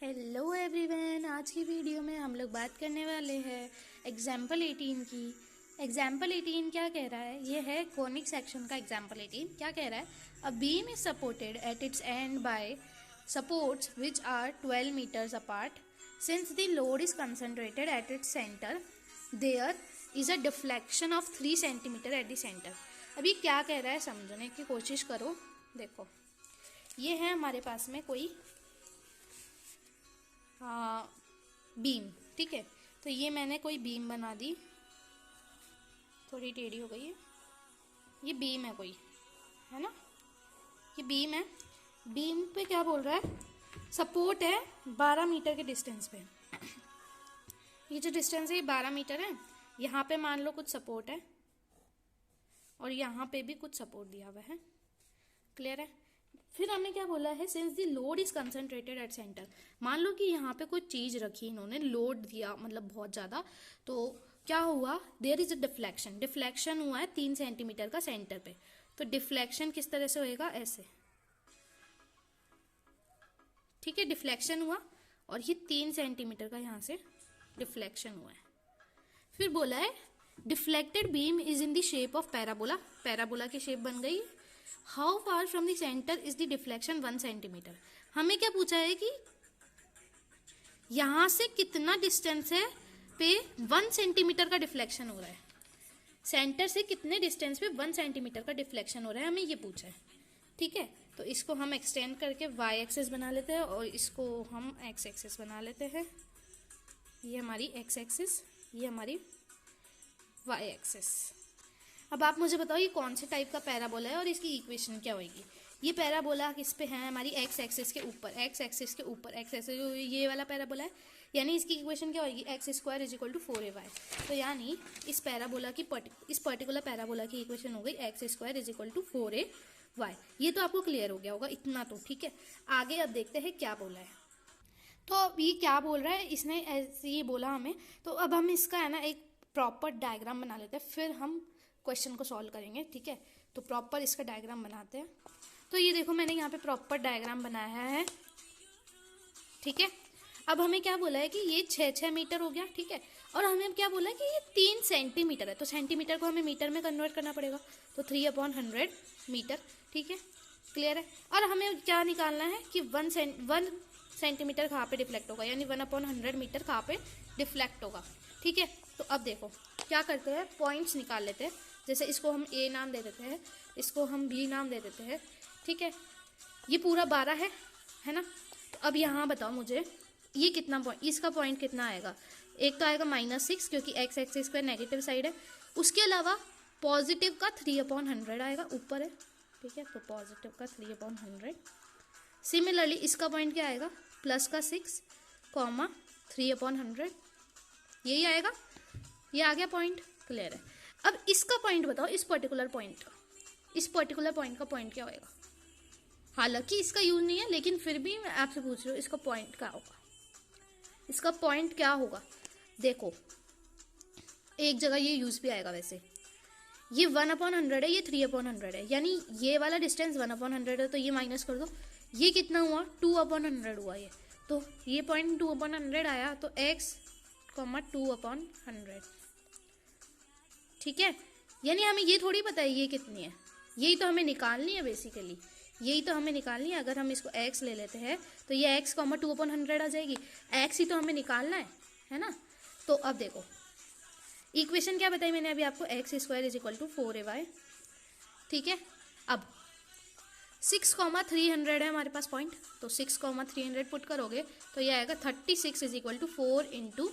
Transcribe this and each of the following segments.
Hello everyone, आज की video में हम लोग बात करने वाले हैं एग्जाम्पल 18 की। एग्जाम्पल 18 क्या कह रहा है? ये है कॉनिक सेक्शन का एग्जाम्पल 18। क्या कह रहा है? A beam is supported at its end by supports which are 12 metres apart. Since the load is concentrated at its centre, there is a deflection of 3 centimetre at the centre. अभी क्या कह रहा है समझने की कोशिश करो। देखो, ये है हमारे पास में कोई बीम, ठीक है। तो ये मैंने कोई बीम बना दी, थोड़ी टेढ़ी हो गई है। ये बीम है कोई, है ना, ये बीम है। बीम पे क्या बोल रहा है? सपोर्ट है 12 मीटर के डिस्टेंस पे। ये जो डिस्टेंस है ये 12 मीटर है। यहाँ पे मान लो कुछ सपोर्ट है और यहाँ पे भी कुछ सपोर्ट दिया हुआ है। क्लियर है? फिर हमें क्या बोला है? Since the load is concentrated at centre. मान लो कि यहाँ पे कोई चीज रखी, इन्होंने लोड दिया, मतलब बहुत ज्यादा, तो क्या हुआ? There is a deflection. Deflection हुआ है 3 सेंटीमीटर का सेंटर पे। तो डिफ्लेक्शन किस तरह से होएगा? ऐसे, ठीक है। डिफ्लेक्शन हुआ और ये 3 सेंटीमीटर का यहाँ से डिफ्लेक्शन हुआ है। फिर बोला है deflected beam is in the shape of parabola. Parabola की शेप बन गई। How far from the centre is the deflection 1 centimetre. हमें क्या पूछा है कि यहां से कितना डिस्टेंस है पे 1 सेंटीमीटर का डिफ्लेक्शन हो रहा है। सेंटर से कितने डिस्टेंस पे 1 सेंटीमीटर का डिफ्लेक्शन हो रहा है, हमें ये पूछा है, ठीक है। तो इसको हम एक्सटेंड करके वाई एक्सेस बना लेते हैं और इसको हम एक्स एक्सेस बना लेते हैं। ये हमारी एक्स एक्सिस, ये हमारी वाई एक्सेस। अब आप मुझे बताओ ये कौन से टाइप का पैराबोला है और इसकी इक्वेशन क्या होगी। ये पैराबोला किस पे है? हमारी एक्स एक्सिस के ऊपर। एक्स एक्सिस के ऊपर एक्स एक्सिस ये वाला पैराबोला है, यानी इसकी इक्वेशन क्या होगी? X square is equal to 4ay। तो यानी इस पैराबोला की इस पर्टिकुलर पैराबोला की इक्वेशन हो गई x square is equal to 4ay। ये तो आपको क्लियर हो गया होगा इतना तो, ठीक है। आगे अब देखते हैं क्या बोला है। तो अब ये क्या बोल रहा है? इसने ऐसे ही बोला हमें। तो अब हम इसका है ना एक प्रॉपर डायग्राम बना लेते हैं, फिर हम क्वेश्चन को सॉल्व करेंगे, ठीक है। तो प्रॉपर इसका डायग्राम बनाते हैं। तो ये देखो, मैंने यहाँ पे प्रॉपर डायग्राम बनाया है, ठीक है। अब हमें क्या बोला है कि ये 6 मीटर हो गया, ठीक है। और हमें क्या बोला है कि ये 3 सेंटीमीटर है। तो सेंटीमीटर को हमें मीटर में कन्वर्ट करना पड़ेगा। तो 3/100 मीटर, ठीक है। क्लियर है? और हमें क्या निकालना है कि 1 सेंटीमीटर कहाँ पे डिफ्लेक्ट होगा, यानी 1/100 मीटर कहाँ पे डिफ्लेक्ट होगा, ठीक है। तो अब देखो क्या करते हैं, पॉइंट्स निकाल लेते हैं। जैसे इसको हम ए नाम दे देते हैं, इसको हम बी नाम दे देते हैं, ठीक है। ये पूरा 12 है ना। तो अब यहाँ बताओ मुझे ये कितना पॉइंट, इसका पॉइंट कितना आएगा? एक तो आएगा -6 क्योंकि x axis square negative side है। उसके अलावा पॉजिटिव का 3/100 आएगा, ऊपर है, ठीक है। तो पॉजिटिव का 3/100। सिमिलरली इसका पॉइंट क्या आएगा? प्लस का 6, 3/100, यही आएगा। ये आ गया पॉइंट। क्लियर है? अब इसका पॉइंट बताओ, इस पर्टिकुलर पॉइंट का, इस पर्टिकुलर पॉइंट का पॉइंट क्या होएगा? हालांकि इसका यूज नहीं है, लेकिन फिर भी मैं आपसे पूछ रही हूँ इसका पॉइंट क्या होगा। इसका पॉइंट क्या होगा? देखो, एक जगह ये यूज भी आएगा वैसे। ये 1/100 है, ये 3/100 है, यानी ये वाला डिस्टेंस 1/100 है, तो ये माइनस कर दो। ये कितना हुआ? 2/100 हुआ ये। तो ये पॉइंट 2/100 आया, तो x, 2/100, ठीक है। यानी हमें ये थोड़ी पता है ये कितनी है, यही तो हमें निकालनी है बेसिकली, यही तो हमें निकालनी है। अगर हम इसको x ले लेते हैं तो ये x, 2/100 आ जाएगी। x ही तो हमें निकालना है ना। तो अब देखो इक्वेशन क्या बताई मैंने अभी आपको, x square is equal to 4ay, ठीक है। अब 6,300 है हमारे पास पॉइंट, तो 6,300 पुट करोगे तो ये आएगा 36 is equal to 4 into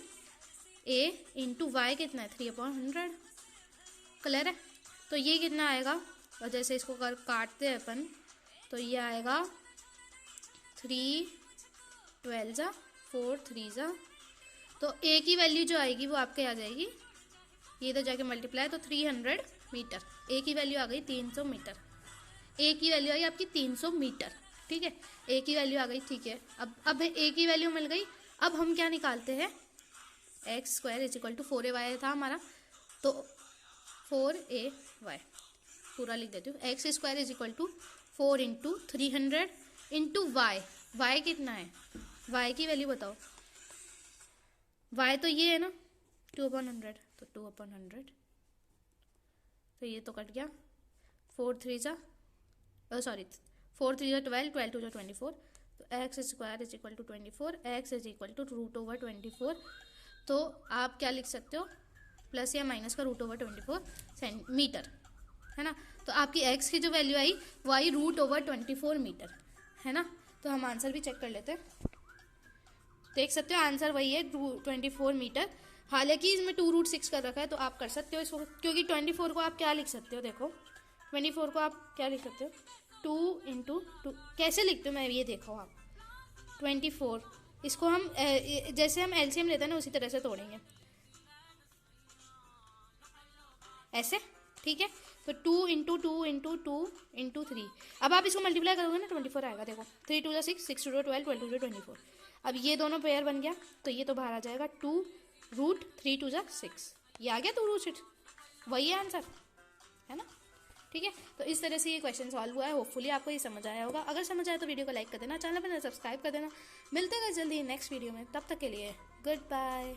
a into y कितना है? 3/100। क्लियर है? तो ये कितना आएगा? और जैसे इसको काटते हैं अपन, तो ये आएगा 3 12 जा 4 3 जा। तो a की वैल्यू जो आएगी वो आपके आ जाएगी, ये तो जाके मल्टीप्लाई, तो 300 मीटर। a की वैल्यू आ गई 300 मीटर। a की वैल्यू आई आपकी 300 मीटर, ठीक है। a की वैल्यू आ गई, ठीक है। अब a की वैल्यू मिल गई। अब हम क्या निकालते हैं? X square is equal to 4ay था हमारा, तो 4ay पूरा लिख देती हूँ। X square is equal to 4 into 300 into y. Y कितना है? y की वैल्यू बताओ। y तो ये है ना 2/100, तो 2/100, तो ये तो कट गया। 4 3 जा 4 3 जा 12, 12 2 जा 24, तो x square is equal to 24, x is equal to √/24। तो आप क्या लिख सकते हो, प्लस या माइनस का √/24 सेंटीमीटर, है ना। तो आपकी x की जो वैल्यू आई वो आई √/24 मीटर, है ना। तो हम आंसर भी चेक कर लेते हैं। देख सकते हो आंसर वही है 24 मीटर। हालांकि इसमें 2√6 कर रखा है, तो आप कर सकते हो इसको, क्योंकि 24 को आप क्या लिख सकते हो, देखो 24 को आप क्या लिख सकते हो, 2 × 2 कैसे लिखते हो, मैं ये देखो आप 24, इसको हम जैसे हम एलसीएम लेते हैं ना उसी तरह से तोड़ेंगे, ऐसे, ठीक है। तो 2 × 2 × 2 × 3, अब आप इसको मल्टीप्लाई करोगे ना 24 आएगा, देखो 3 2 6, 6 2 12, 12 2 24। अब ये दोनों पेयर बन गया, तो ये तो बाहर आ जाएगा 2√3 2 6, ये आ गया 2√6, वही है आंसर, है ना। ठीक है, तो इस तरह से ये क्वेश्चन सॉल्व हुआ है। होपफुली आपको ये समझ आया होगा। अगर समझ आया तो वीडियो को लाइक कर देना, चैनल पर सब्सक्राइब कर देना। मिलते हैं जल्दी नेक्स्ट वीडियो में, तब तक के लिए गुड बाय।